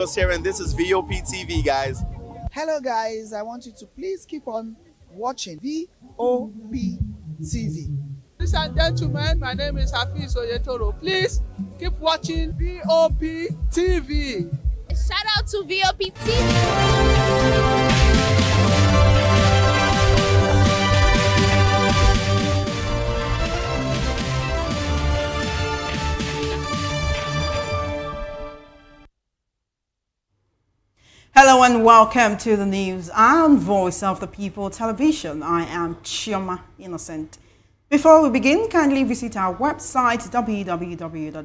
Here, and this is VOP TV, guys. Hello guys, I want you to please keep on watching VOP TV. Ladies and gentlemen, my name is Hafiz Oyetoro. Please keep watching VOP TV. Shout out to VOP TV. Hello and welcome to the news on Voice of the People Television. I am Chioma Innocent. Before we begin, kindly visit our website www.vop.ng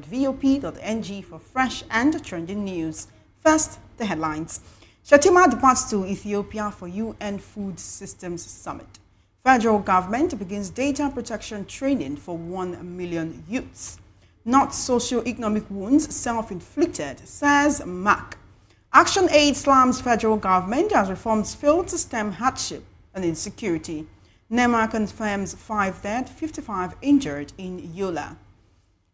for fresh and trending news. First, the headlines. SHETTIMA departs to Ethiopia for UN Food Systems Summit. Federal government begins data protection training for 1 million youths. Not socio-economic wounds self-inflicted, says MAC. Action Aid slams federal government as reforms fail to stem hardship and insecurity. NEMA confirms 5 dead, 55 injured in Yola.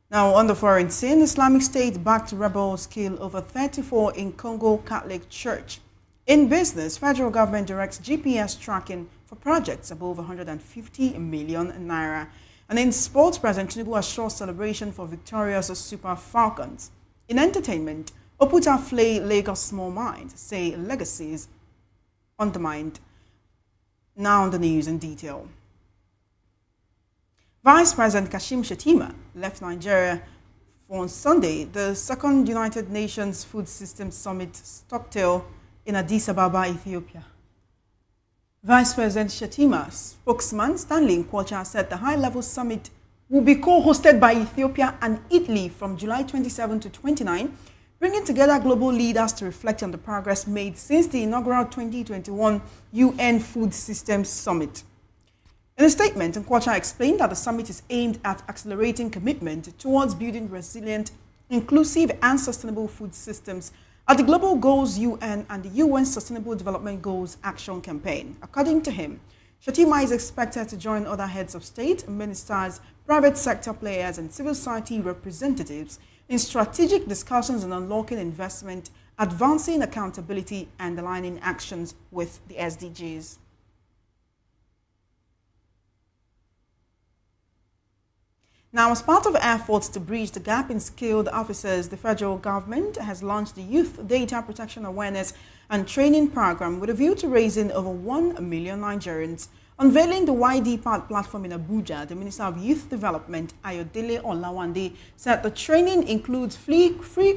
Now, on the foreign scene, Islamic State-backed rebels kill over 34 in Congo Catholic Church. In business, federal government directs GPS tracking for projects above 150 million naira. And in sports, President Tinubu assures celebration for victorious Super Falcons. In entertainment, Oputa flay Lagos small mind, say legacies undermined. Now on the news in detail. Vice President Kashim Shettima left Nigeria on Sunday. The second United Nations Food Systems Summit stocktail in Addis Ababa, Ethiopia. Vice President Shettima's spokesman Stanley Nkwocha said the high-level summit will be co-hosted by Ethiopia and Italy from July 27 to 29, bringing together global leaders to reflect on the progress made since the inaugural 2021 UN Food Systems Summit. In a statement, Nkwocha explained that the summit is aimed at accelerating commitment towards building resilient, inclusive and sustainable food systems at the Global Goals UN and the UN Sustainable Development Goals Action Campaign. According to him, Shettima is expected to join other heads of state, ministers, private sector players and civil society representatives in strategic discussions on unlocking investment, advancing accountability, and aligning actions with the SDGs. Now, as part of efforts to bridge the gap in skilled officers, the federal government has launched the Youth Data Protection Awareness and Training Program with a view to raising over 1 million Nigerians. Unveiling the YD-PAD platform in Abuja, the Minister of Youth Development, Ayodele Olawande, said the training includes free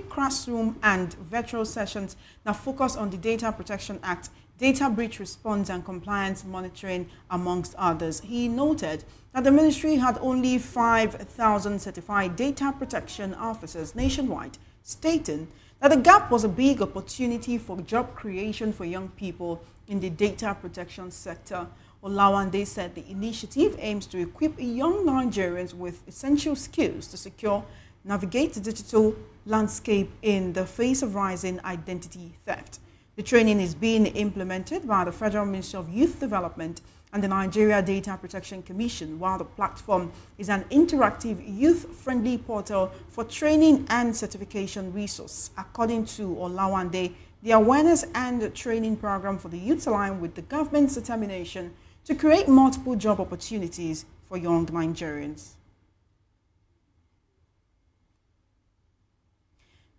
classroom and virtual sessions that focus on the Data Protection Act, data breach response and compliance monitoring, amongst others. He noted that the ministry had only 5,000 certified data protection officers nationwide, stating that the gap was a big opportunity for job creation for young people in the data protection sector. Olawande said the initiative aims to equip young Nigerians with essential skills to secure, navigate the digital landscape in the face of rising identity theft. The training is being implemented by the Federal Ministry of Youth Development and the Nigeria Data Protection Commission, while the platform is an interactive youth-friendly portal for training and certification resource. According to Olawande, the awareness and training program for the youths align with the government's determination to create multiple job opportunities for young Nigerians.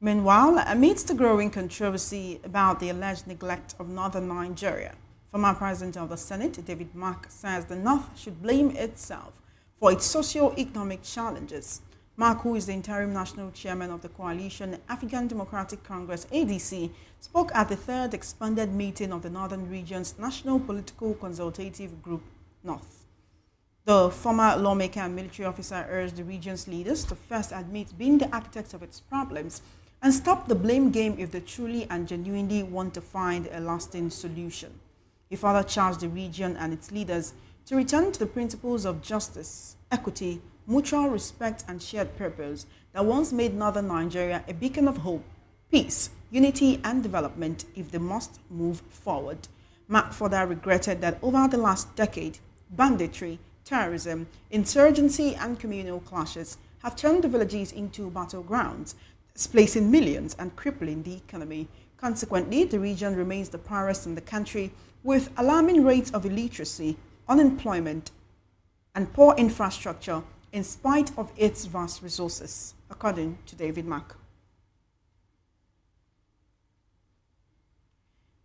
Meanwhile, amidst the growing controversy about the alleged neglect of northern Nigeria, former President of the Senate, David Mark, says the North should blame itself for its socio-economic challenges. Mark, who is the interim national chairman of the coalition African Democratic Congress, ADC, spoke at the third expanded meeting of the Northern Region's National Political Consultative Group, North. The former lawmaker and military officer urged the region's leaders to first admit being the architects of its problems and stop the blame game if they truly and genuinely want to find a lasting solution. He further charged the region and its leaders to return to the principles of justice, equity, mutual respect and shared purpose that once made northern Nigeria a beacon of hope, peace, unity and development if they must move forward. Mark further regretted that over the last decade, banditry, terrorism, insurgency and communal clashes have turned the villages into battlegrounds, displacing millions and crippling the economy. Consequently, the region remains the poorest in the country, with alarming rates of illiteracy, unemployment, and poor infrastructure in spite of its vast resources, according to David Mack.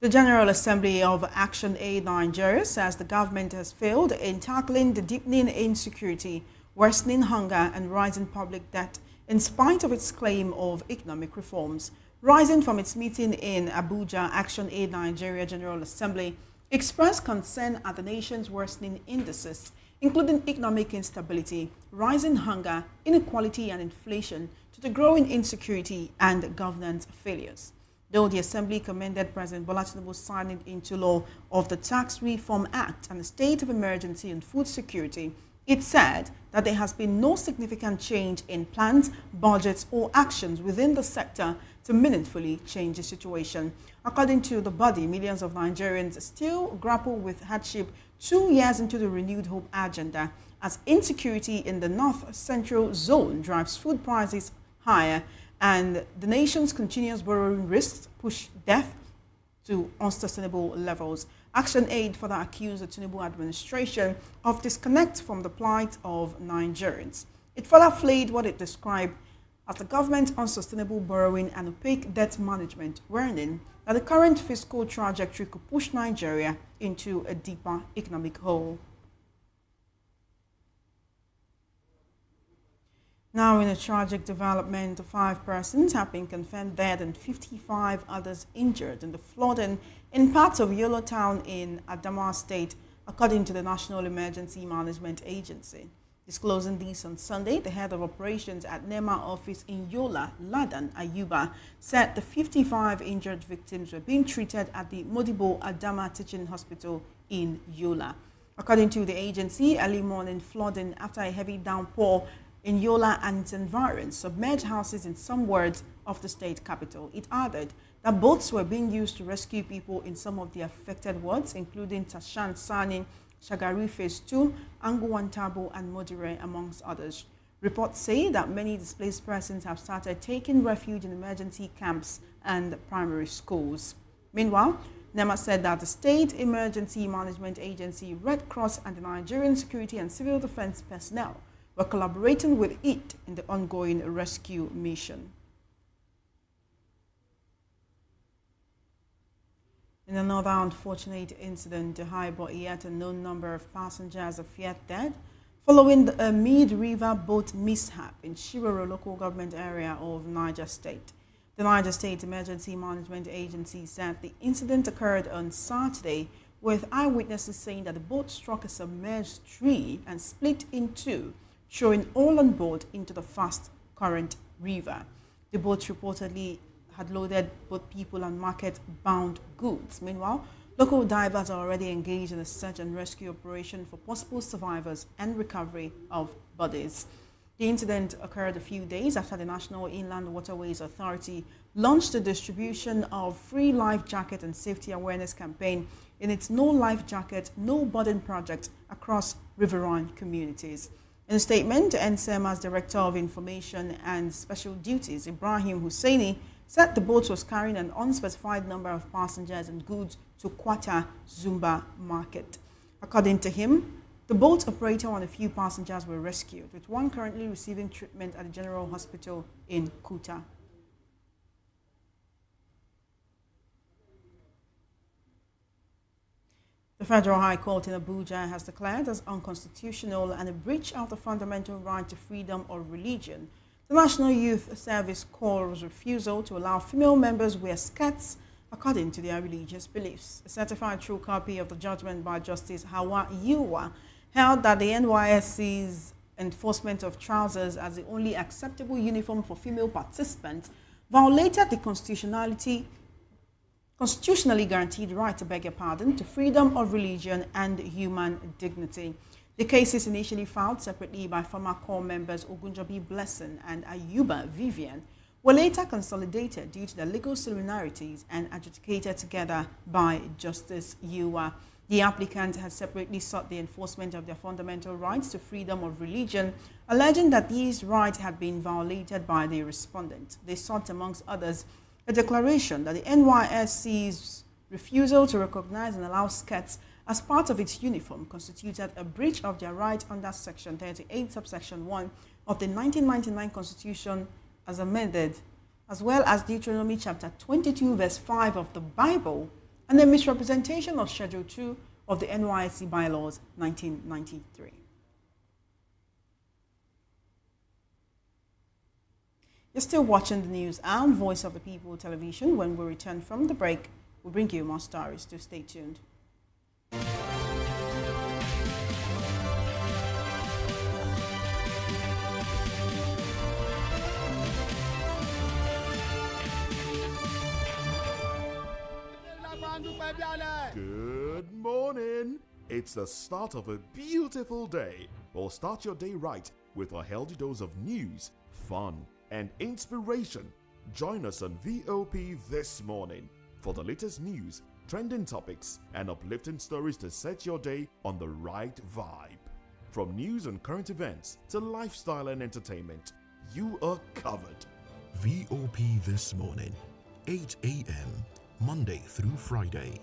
The General Assembly of Action Aid Nigeria says the government has failed in tackling the deepening insecurity, worsening hunger, and rising public debt in spite of its claim of economic reforms. Rising from its meeting in Abuja, Action Aid Nigeria General Assembly expressed concern at the nation's worsening indices, including economic instability, rising hunger, inequality, and inflation, to the growing insecurity and governance failures. Though the Assembly commended President Bola Tinubu's signing into law of the Tax Reform Act and the state of emergency and food security, it said that there has been no significant change in plans, budgets, or actions within the sector to meaningfully change the situation. According to the body, millions of Nigerians still grapple with hardship 2 years into the renewed hope agenda, as insecurity in the north-central zone drives food prices higher, and the nation's continuous borrowing risks push debt to unsustainable levels. Action Aid further accused the Tinubu administration of disconnect from the plight of Nigerians. It further flayed what it described as the government's unsustainable borrowing and opaque debt management, warning that the current fiscal trajectory could push Nigeria into a deeper economic hole. Now, in a tragic development, 5 persons have been confirmed dead and 55 others injured in the flooding in parts of Yolo Town in Adamawa State, according to the National Emergency Management Agency. Disclosing this on Sunday, the head of operations at NEMA office in Yola, Ladan Ayuba, said the 55 injured victims were being treated at the Modibo Adama Teaching Hospital in Yola. According to the agency, early morning flooding after a heavy downpour in Yola and its environs submerged houses in some wards of the state capital. It added that boats were being used to rescue people in some of the affected wards, including Tashan Sani, Shagari Phase 2, Anguwantabo, and Modire, amongst others. Reports say that many displaced persons have started taking refuge in emergency camps and primary schools. Meanwhile, NEMA said that the State Emergency Management Agency, Red Cross, and the Nigerian Security and Civil Defense personnel were collaborating with it in the ongoing rescue mission. In another unfortunate incident, the but yet unknown number of passengers are feared dead following a mid-river boat mishap in Shiroro local government area of Niger State. The Niger State Emergency Management Agency said the incident occurred on Saturday, with eyewitnesses saying that the boat struck a submerged tree and split in two, throwing all on board into the fast current river. The boat reportedly had loaded both people and market-bound goods. Meanwhile, local divers are already engaged in a search and rescue operation for possible survivors and recovery of bodies. The incident occurred a few days after the National Inland Waterways Authority launched the distribution of free life jacket and safety awareness campaign in its No Life Jacket, No Burden project across riverine communities. In a statement, NSEMA's Director of Information and Special Duties, Ibrahim Husseini, said the boat was carrying an unspecified number of passengers and goods to Kwata Zumba Market. According to him, the boat operator and a few passengers were rescued, with one currently receiving treatment at the General Hospital in Kuta. The Federal High Court in Abuja has declared as unconstitutional and a breach of the fundamental right to freedom of religion the National Youth Service Corps' refusal to allow female members wear skirts according to their religious beliefs. A certified true copy of the judgment by Justice Hawa Yuwa held that the NYSC's enforcement of trousers as the only acceptable uniform for female participants violated the constitutionally guaranteed right, to freedom of religion and human dignity. The cases initially filed separately by former corps members Ogunjobi Blessing and Ayuba Vivian were later consolidated due to their legal similarities and adjudicated together by Justice Yuwa. The applicant has separately sought the enforcement of their fundamental rights to freedom of religion, alleging that these rights had been violated by the respondent. They sought, amongst others, a declaration that the NYSC's refusal to recognize and allow skirts as part of its uniform constituted a breach of their right under Section 38, subsection 1 of the 1999 Constitution as amended, as well as Deuteronomy chapter 22, verse 5 of the Bible, and a misrepresentation of Schedule 2 of the NYSC bylaws 1993. You're still watching the news and Voice of the People television. When we return from the break, we'll bring you more stories, so stay tuned. Good morning. It's the start of a beautiful day. Or start your day right with a healthy dose of news, fun, and inspiration. Join us on VOP this morning for the latest news, trending topics, and uplifting stories to set your day on the right vibe. From news and current events to lifestyle and entertainment, you are covered. VOP This Morning, 8 a.m., Monday through Friday.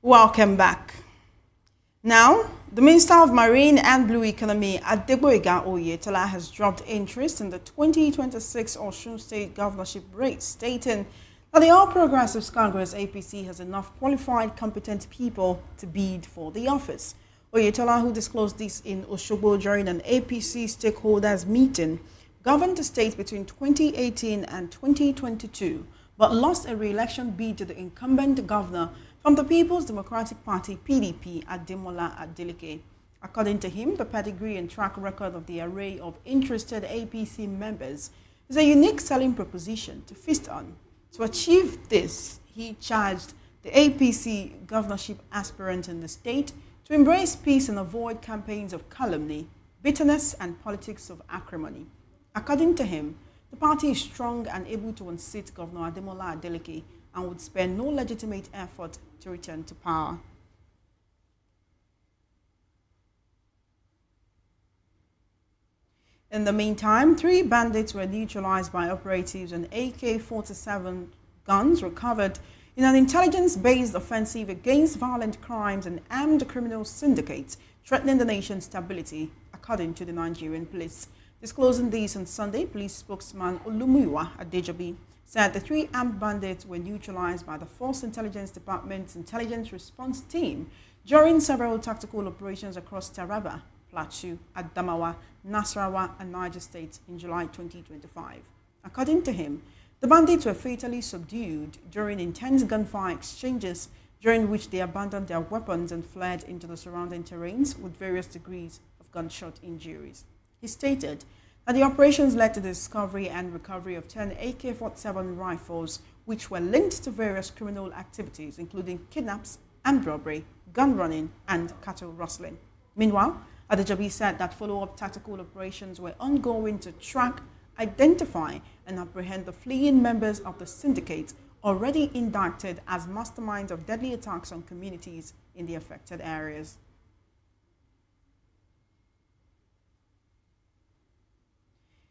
Welcome back. Now, the Minister of Marine and Blue Economy, Adegboyega Oyetola, has dropped interest in the 2026 Osun State governorship race, stating that the All Progressives Congress APC has enough qualified, competent people to bid for the office. Oyetola, who disclosed this in Osogbo during an APC stakeholders meeting, governed the state between 2018 and 2022, but lost a re-election bid to the incumbent governor from the People's Democratic Party (PDP) Ademola Adeleke. According to him, the pedigree and track record of the array of interested APC members is a unique selling proposition to feast on. To achieve this, he charged the APC governorship aspirant in the state to embrace peace and avoid campaigns of calumny, bitterness, and politics of acrimony. According to him, the party is strong and able to unseat Governor Ademola Adeleke and would spare no legitimate effort to return to power. In the meantime, 3 bandits were neutralized by operatives and AK-47 guns recovered in an intelligence-based offensive against violent crimes and armed criminal syndicates threatening the nation's stability, according to the Nigerian police. Disclosing this on Sunday, police spokesman Olumuyiwa Adejobi said the 3 armed bandits were neutralized by the Force Intelligence Department's Intelligence Response Team during several tactical operations across Taraba, Plateau, Adamawa, Nasarawa, and Niger states in July 2025. According to him, the bandits were fatally subdued during intense gunfire exchanges, during which they abandoned their weapons and fled into the surrounding terrains with various degrees of gunshot injuries. He stated that the operations led to the discovery and recovery of 10 AK-47 rifles, which were linked to various criminal activities, including kidnaps, armed robbery, gun running, and cattle rustling. Meanwhile, Adejobi said that follow-up tactical operations were ongoing to track, identify, and apprehend the fleeing members of the syndicate already indicted as masterminds of deadly attacks on communities in the affected areas.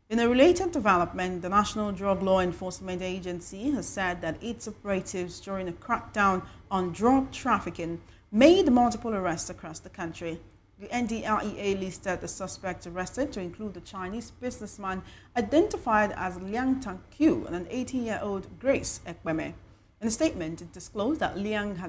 In a related development, the National Drug Law Enforcement Agency has said that its operatives during a crackdown on drug trafficking made multiple arrests across the country. The NDLEA listed the suspects arrested to include the Chinese businessman identified as Liang Tangqiu and an 18-year-old Grace Ekpeme. In a statement, it disclosed that Liang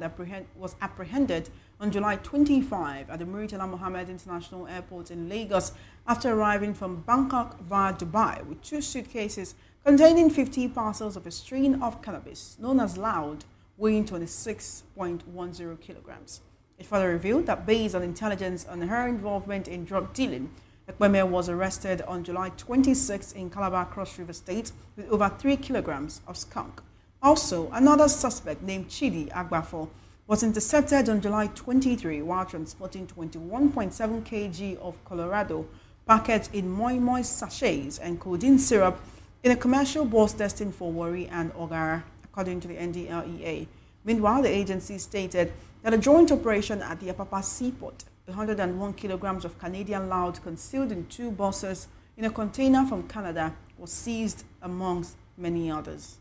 was apprehended on July 25 at the Murtala Mohammed International Airport in Lagos after arriving from Bangkok via Dubai with 2 suitcases containing 50 parcels of a strain of cannabis known as loud, weighing 26.10 kilograms. It further revealed that based on intelligence on her involvement in drug dealing, Ekpeme was arrested on July 26 in Calabar Cross River State with over 3 kilograms of skunk. Also, another suspect named Chidi Agbafo was intercepted on July 23 while transporting 21.7 kg of Colorado packaged in moi moi sachets and codeine syrup in a commercial bus destined for Warri and Ogara, according to the NDLEA. Meanwhile, the agency stated that a joint operation at the Apapa seaport, 101 kilograms of Canadian loud concealed in 2 buses in a container from Canada, was seized amongst many others.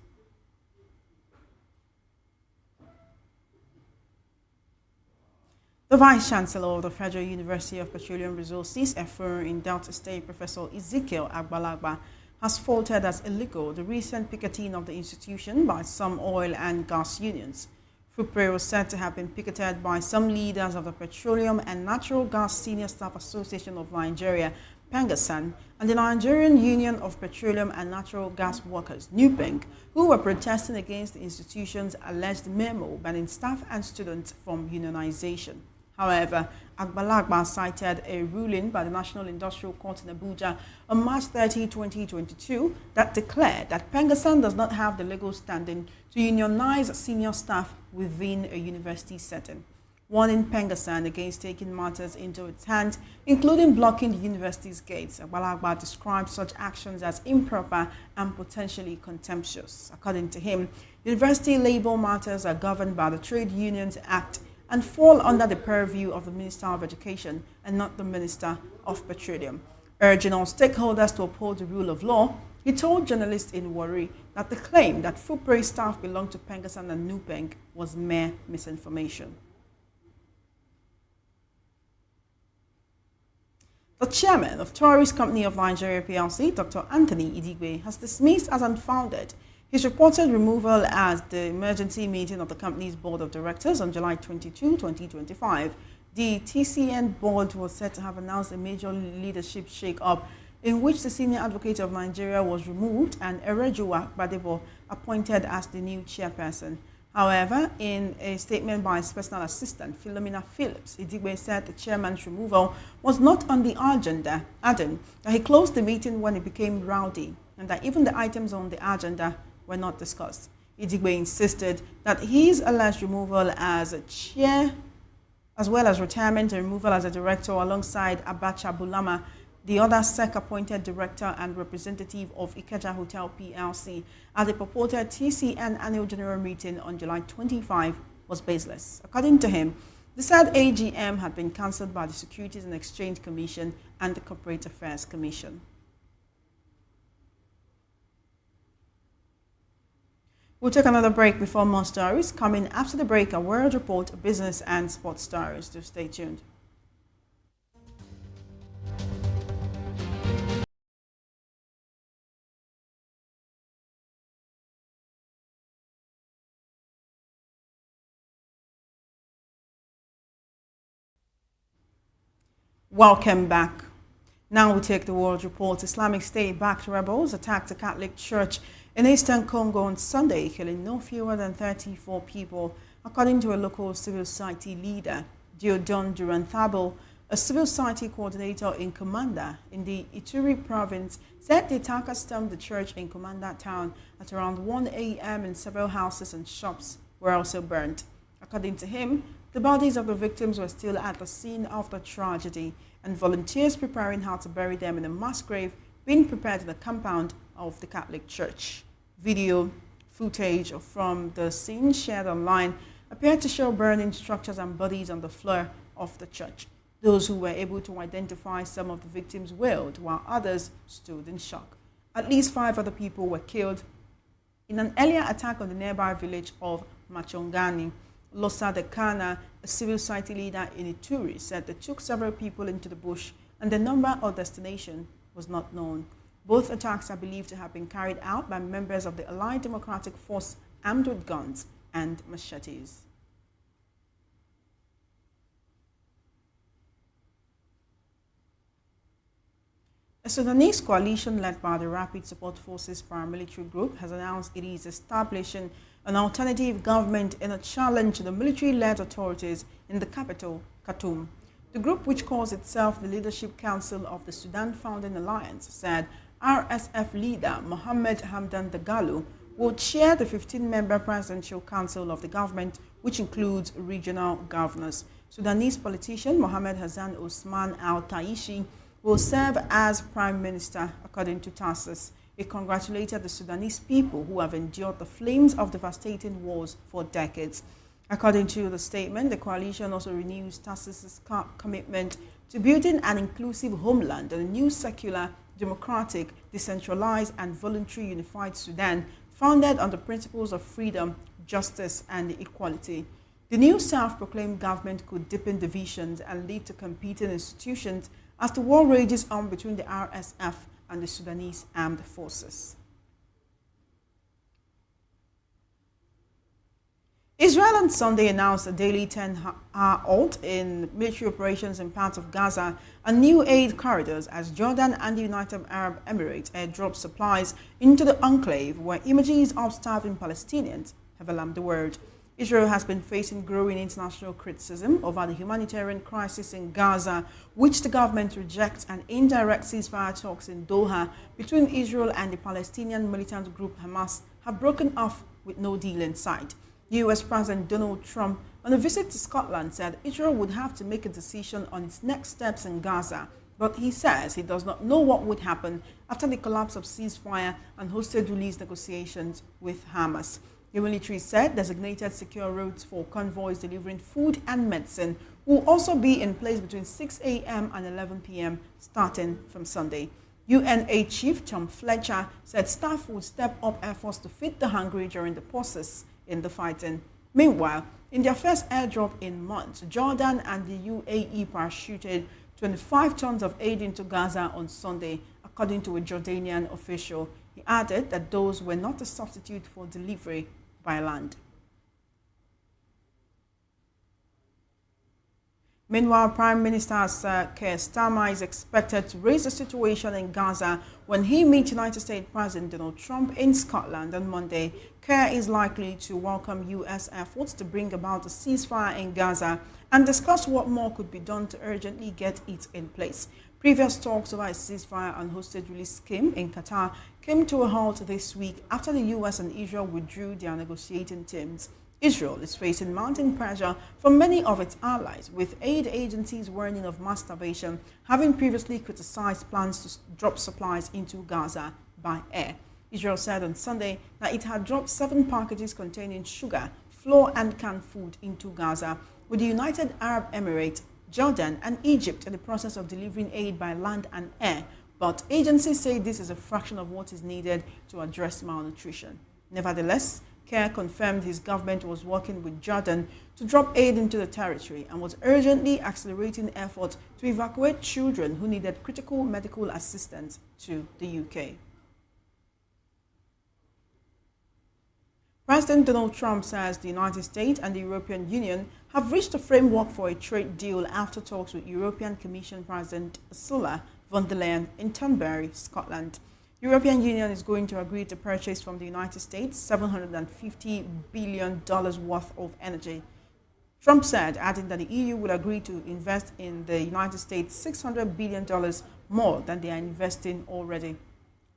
The Vice-Chancellor of the Federal University of Petroleum Resources, FR in Delta State, Professor Ezekiel Agbalagba, has faulted as illegal the recent picketing of the institution by some oil and gas unions. FUPRE was said to have been picketed by some leaders of the Petroleum and Natural Gas Senior Staff Association of Nigeria, PENGASAN, and the Nigerian Union of Petroleum and Natural Gas Workers, NUPENG, who were protesting against the institution's alleged memo banning staff and students from unionization. However, Agbalagba cited a ruling by the National Industrial Court in Abuja on March 30, 2022 that declared that PENGASAN does not have the legal standing to unionize senior staff within a university setting, warning PENGASAN against taking matters into its hands, including blocking the university's gates. Agbalagba described such actions as improper and potentially contemptuous. According to him, university labor matters are governed by the Trade Unions Act and fall under the purview of the Minister of Education and not the Minister of Petroleum. Urging all stakeholders to uphold the rule of law, he told journalists in Warri that the claim that FUPRE staff belonged to PENGASAN and NUPENG was mere misinformation. The chairman of Tourist Company of Nigeria PLC, Dr. Anthony Idigbe, has dismissed as unfounded his reported removal at the emergency meeting of the company's board of directors on July 22, 2025. The TCN board was said to have announced a major leadership shake-up in which the senior advocate of Nigeria was removed and Erejuwa Badebo appointed as the new chairperson. However, in a statement by his personal assistant, Philomena Phillips, Idigbe said the chairman's removal was not on the agenda, adding that he closed the meeting when it became rowdy and that even the items on the agenda were not discussed. Idigbe insisted that his alleged removal as a chair, as well as retirement and removal as a director alongside Abacha Bulama, the other SEC-appointed director and representative of Ikeja Hotel PLC, at the purported TCN annual general meeting on July 25 was baseless. According to him, the said AGM had been cancelled by the Securities and Exchange Commission and the Corporate Affairs Commission. We'll take another break before more stories. Coming after the break, a world report, business and sports stories. Do stay tuned. Welcome back. Now we take the world report. Islamic State-backed rebels attacked a Catholic church in eastern Congo on Sunday, killing no fewer than 34 people, according to a local civil society leader, Diodon Duranthabo. A civil society coordinator in Komanda in the Ituri province said the attackers stormed the church in Komanda town at around 1 a.m. and several houses and shops were also burnt. According to him, the bodies of the victims were still at the scene of the tragedy, and volunteers preparing how to bury them in a mass grave being prepared in the compound of the Catholic Church. Video footage from the scene shared online appeared to show burning structures and bodies on the floor of the church. Those who were able to identify some of the victims wailed, while others stood in shock. At least 5 other people were killed in an earlier attack on the nearby village of Machongani. Losa Dekana, a civil society leader in Ituri, said they took several people into the bush and the number or destination was not known. Both attacks are believed to have been carried out by members of the Allied Democratic Force armed with guns and machetes. A Sudanese coalition led by the Rapid Support Forces paramilitary group has announced it is establishing an alternative government in a challenge to the military-led authorities in the capital, Khartoum. The group, which calls itself the Leadership Council of the Sudan Founding Alliance, said RSF leader Mohammed Hamdan Dagalo will chair the 15-member Presidential Council of the government, which includes regional governors. Sudanese politician Mohammed Hassan Osman al-Taishi will serve as Prime Minister, according to TASS. It congratulated the Sudanese people who have endured the flames of devastating wars for decades. According to the statement, the coalition also renews TASS's commitment to building an inclusive homeland and a new secular, democratic, decentralized and voluntary unified Sudan founded on the principles of freedom, justice and equality. The new self-proclaimed government could deepen divisions and lead to competing institutions as the war rages on between the RSF and the Sudanese armed forces. Israel on Sunday announced a daily 10-hour halt in military operations in parts of Gaza and new aid corridors as Jordan and the United Arab Emirates airdrop supplies into the enclave, where images of starving Palestinians have alarmed the world. Israel has been facing growing international criticism over the humanitarian crisis in Gaza, which the government rejects, and indirect ceasefire talks in Doha between Israel and the Palestinian militant group Hamas have broken off with no deal in sight. US President Donald Trump, on a visit to Scotland, said Israel would have to make a decision on its next steps in Gaza, but he says he does not know what would happen after the collapse of ceasefire and hostage release negotiations with Hamas. The military said designated secure routes for convoys delivering food and medicine will also be in place between 6 a.m. and 11 p.m. starting from Sunday. UNA Chief Tom Fletcher said staff would step up efforts to feed the hungry during the pauses in the fighting. Meanwhile, in their first airdrop in months, Jordan and the UAE parachuted 25 tons of aid into Gaza on Sunday, according to a Jordanian official. He added that those were not a substitute for delivery by land. Meanwhile, Prime Minister Sir Keir Starmer is expected to raise the situation in Gaza when he meets United States President Donald Trump in Scotland on Monday. Keir is likely to welcome U.S. efforts to bring about a ceasefire in Gaza and discuss what more could be done to urgently get it in place. Previous talks over a ceasefire and hostage release scheme in Qatar came to a halt this week after the U.S. and Israel withdrew their negotiating teams. Israel is facing mounting pressure from many of its allies, with aid agencies warning of mass starvation, having previously criticized plans to drop supplies into Gaza by air. Israel said on Sunday that it had dropped 7 packages containing sugar, flour and canned food into Gaza, with the United Arab Emirates, Jordan and Egypt in the process of delivering aid by land and air, but agencies say this is a fraction of what is needed to address malnutrition. Nevertheless, Keir confirmed his government was working with Jordan to drop aid into the territory and was urgently accelerating efforts to evacuate children who needed critical medical assistance to the UK. President Donald Trump says the United States and the European Union have reached a framework for a trade deal after talks with European Commission President Ursula von der Leyen in Turnberry, Scotland. The European Union is going to agree to purchase from the United States $750 billion worth of energy. Trump said, adding that the EU will agree to invest in the United States $600 billion more than they are investing already.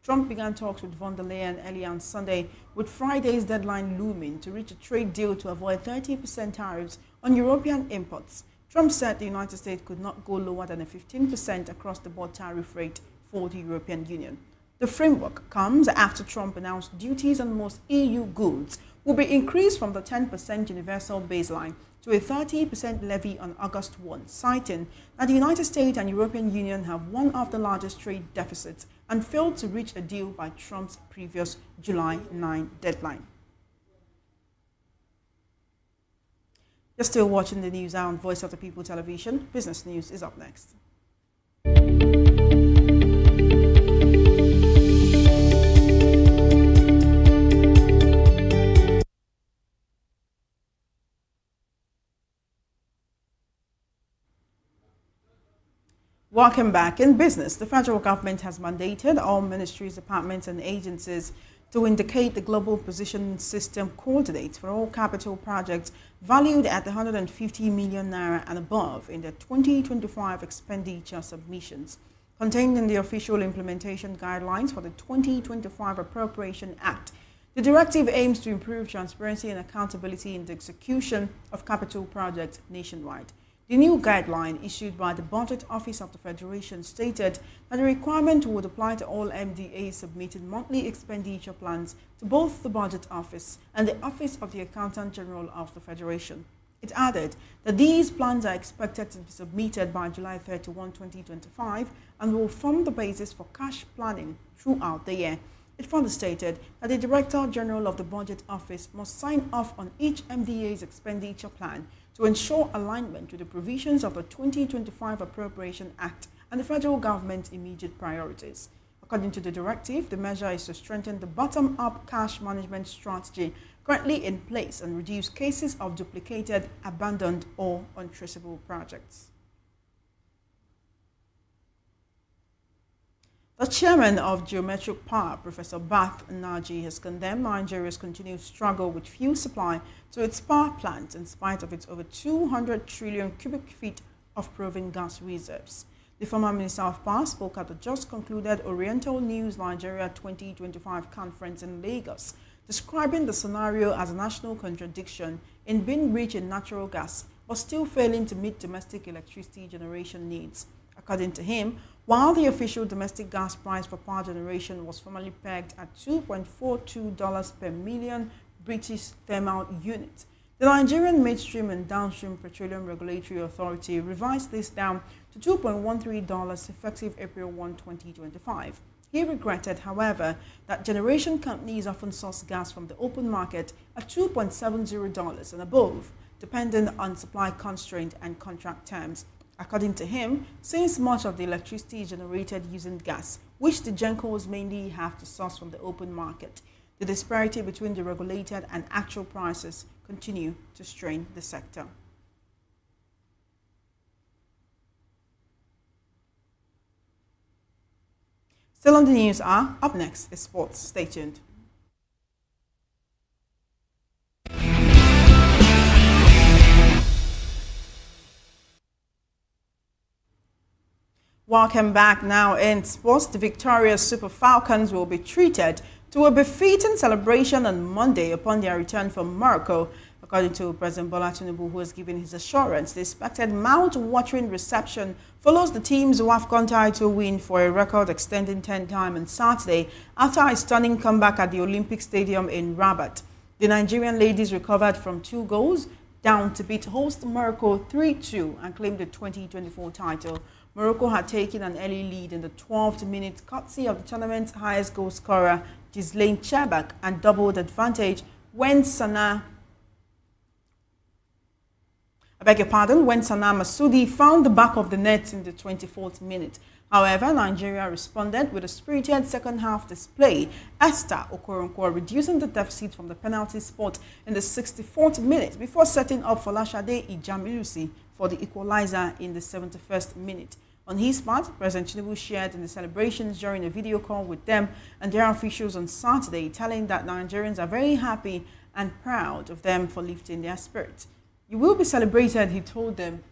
Trump began talks with von der Leyen earlier on Sunday, with Friday's deadline looming to reach a trade deal to avoid 30% tariffs on European imports. Trump said the United States could not go lower than a 15% across-the-board tariff rate for the European Union. The framework comes after Trump announced duties on most EU goods will be increased from the 10% universal baseline to a 30% levy on August 1, citing that the United States and European Union have one of the largest trade deficits and failed to reach a deal by Trump's previous July 9 deadline. You're still watching the news hour on Voice of the People television. Business News is up next. Welcome back. In business, the federal government has mandated all ministries, departments and agencies to indicate the global positioning system coordinates for all capital projects valued at 150 million naira and above in the 2025 expenditure submissions. Contained in the official implementation guidelines for the 2025 Appropriation Act, the directive aims to improve transparency and accountability in the execution of capital projects nationwide. The new guideline issued by the Budget Office of the Federation stated that the requirement would apply to all MDAs submitting monthly expenditure plans to both the Budget Office and the Office of the Accountant General of the Federation. It added that these plans are expected to be submitted by July 31, 2025 and will form the basis for cash planning throughout the year. It further stated that the Director General of the Budget Office must sign off on each MDA's expenditure plan to ensure alignment with the provisions of the 2025 Appropriation Act and the federal government's immediate priorities. According to the directive, the measure is to strengthen the bottom-up cash management strategy currently in place and reduce cases of duplicated, abandoned, or untraceable projects. The chairman of Geometric Power, Professor Bath Naji, has condemned Nigeria's continued struggle with fuel supply to its power plants in spite of its over 200 trillion cubic feet of proven gas reserves. The former Minister of Power spoke at the just concluded Oriental News Nigeria 2025 conference in Lagos, describing the scenario as a national contradiction in being rich in natural gas but still failing to meet domestic electricity generation needs. According to him, while the official domestic gas price for power generation was formerly pegged at $2.42 per million British thermal units, the Nigerian Midstream and Downstream Petroleum Regulatory Authority revised this down to $2.13 effective April 1, 2025. He regretted, however, that generation companies often source gas from the open market at $2.70 and above, depending on supply constraint and contract terms. According to him, since much of the electricity is generated using gas, which the GENCOs mainly have to source from the open market, the disparity between the regulated and actual prices continue to strain the sector. Still on the news are, up next is sports. Stay tuned. Welcome back. Now in sports, the victorious Super Falcons will be treated to a befitting celebration on Monday upon their return from Morocco. According to President Bola Tinubu, who has given his assurance, the expected mouth-watering reception follows the team's WAFCON title win for a record extending 10 time on Saturday after a stunning comeback at the Olympic Stadium in Rabat. The Nigerian ladies recovered from 2 goals down to beat host Morocco 3-2 and claim the 2024 title. Morocco had taken an early lead in the 12th minute courtesy of the tournament's highest goal scorer, Ghislaine Chebak, and doubled advantage when Sana Masudi found the back of the net in the 24th minute. However, Nigeria responded with a spirited second half display, Esther Okoronkwo reducing the deficit from the penalty spot in the 64th minute before setting up for Lashade Ijamilusi for the equalizer in the 71st minute. On his part, President Tinubu shared in the celebrations during a video call with them and their officials on Saturday, telling that Nigerians are very happy and proud of them for lifting their spirit. You will be celebrated, he told them,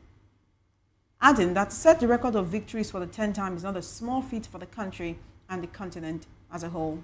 adding that to set the record of victories for the 10th time is not a small feat for the country and the continent as a whole.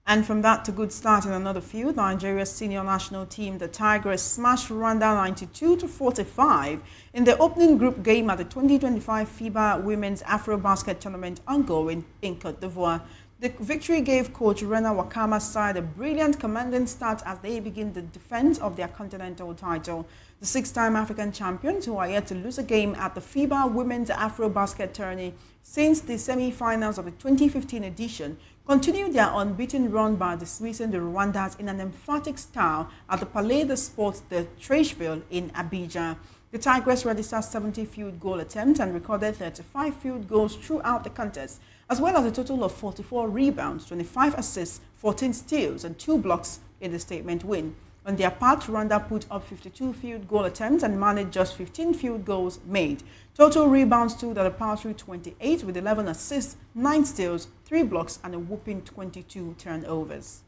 And from that to good start in another field, Nigeria's senior national team, the Tigers, smashed Rwanda 92-45 in the opening group game at the 2025 FIBA Women's Afrobasket Tournament ongoing in Côte d'Ivoire. The victory gave coach Rena Wakama's side a brilliant commanding start as they begin the defense of their continental title. The 6-time African champions, who are yet to lose a game at the FIBA Women's Afrobasket Tourney since the semi-finals of the 2015 edition, continued their unbeaten run by dismissing the Rwandans in an emphatic style at the Palais de Sports de Trècheville in Abidjan. The Tigers registered 70 field goal attempts and recorded 35 field goals throughout the contest, as well as a total of 44 rebounds, 25 assists, 14 steals, and 2 blocks in the statement win. On their part, Rwanda put up 52 field goal attempts and managed just 15 field goals made. Total rebounds stood at a paltry 28 with 11 assists, 9 steals, 3 blocks, and a whopping 22 turnovers.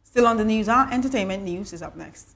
Still on the news, our entertainment news is up next.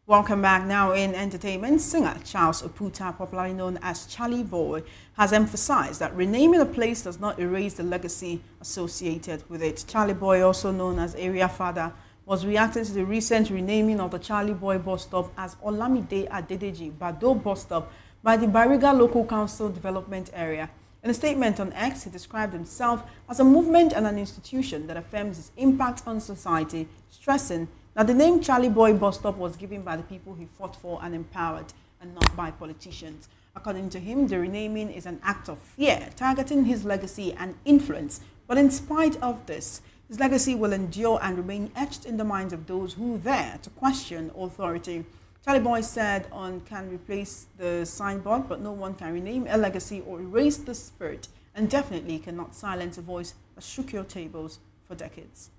Welcome back. Now in entertainment, singer Charles Oputa, popularly known as Charlie Boy, has emphasized that renaming a place does not erase the legacy associated with it. Charlie Boy, also known as Area Father, was reacting to the recent renaming of the Charlie Boy bus stop as Olamide Adedeji Bado bus stop by the Bariga Local Council Development Area. In a statement on X, he described himself as a movement and an institution that affirms its impact on society, stressing that the name Charlie Boy bus stop was given by the people he fought for and empowered, and not by politicians. According to him, the renaming is an act of fear, targeting his legacy and influence. But in spite of this, his legacy will endure and remain etched in the minds of those who dare to question authority. Charlie Boy said on can replace the signboard, but no one can rename a legacy or erase the spirit, and definitely cannot silence a voice that shook your tables for decades.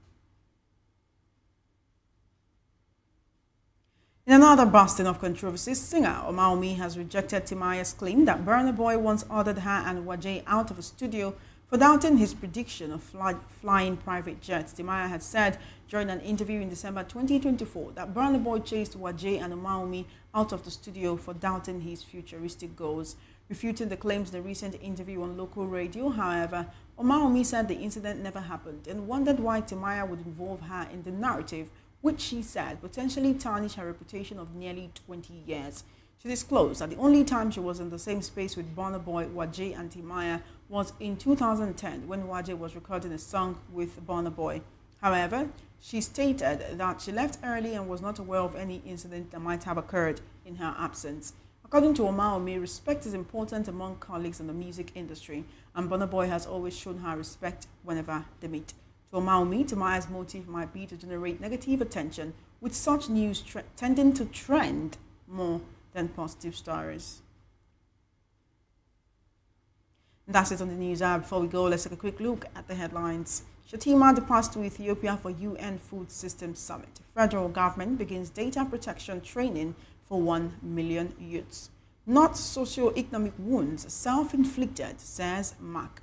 In another busting of controversy, singer Omaomi has rejected Timaya's claim that Burna Boy once ordered her and Wajay out of a studio for doubting his prediction of flying private jets. Timaya had said during an interview in December 2024 that Burna Boy chased Wajay and Omaomi out of the studio for doubting his futuristic goals. Refuting the claims in a recent interview on local radio, however, Omaomi said the incident never happened and wondered why Timaya would involve her in the narrative, which she said potentially tarnished her reputation of nearly 20 years. She disclosed that the only time she was in the same space with Burna Boy, Wajay and Timaya was in 2010 when Wajay was recording a song with Burna Boy. However, she stated that she left early and was not aware of any incident that might have occurred in her absence. According to Omaomi, respect is important among colleagues in the music industry, and Burna Boy has always shown her respect whenever they meet. To Omaomi, Timaya's motive might be to generate negative attention, with such news tending to trend more than positive stories. And that's it on the news hour. Before we go, let's take a quick look at the headlines. SHETTIMA departs to Ethiopia for UN Food Systems Summit. Federal government begins data protection training for 1 million youths. Not socio-economic wounds, self-inflicted, says Mark.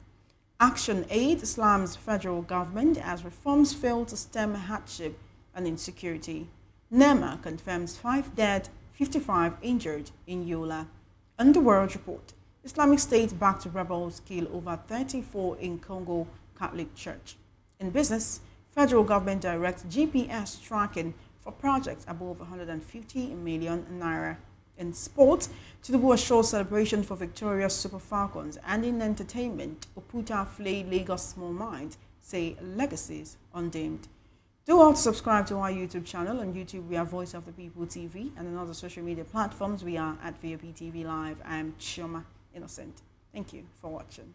Action Aid slams federal government as reforms fail to stem hardship and insecurity. NEMA confirms 5 dead, 55 injured in Yola. Underworld report. Islamic State backed rebels kill over 34 in Congo Catholic Church. In business, federal government directs GPS tracking for projects above 150 million naira. In sports, Tinubu assures celebration for victorious Super Falcons. And in entertainment, Oputa flayed Lagos small minds, say legacies undimmed. Do also subscribe to our YouTube channel. On YouTube, we are Voice of the People TV, and on other social media platforms, we are at VOP TV Live. I am Chioma Innocent. Thank you for watching.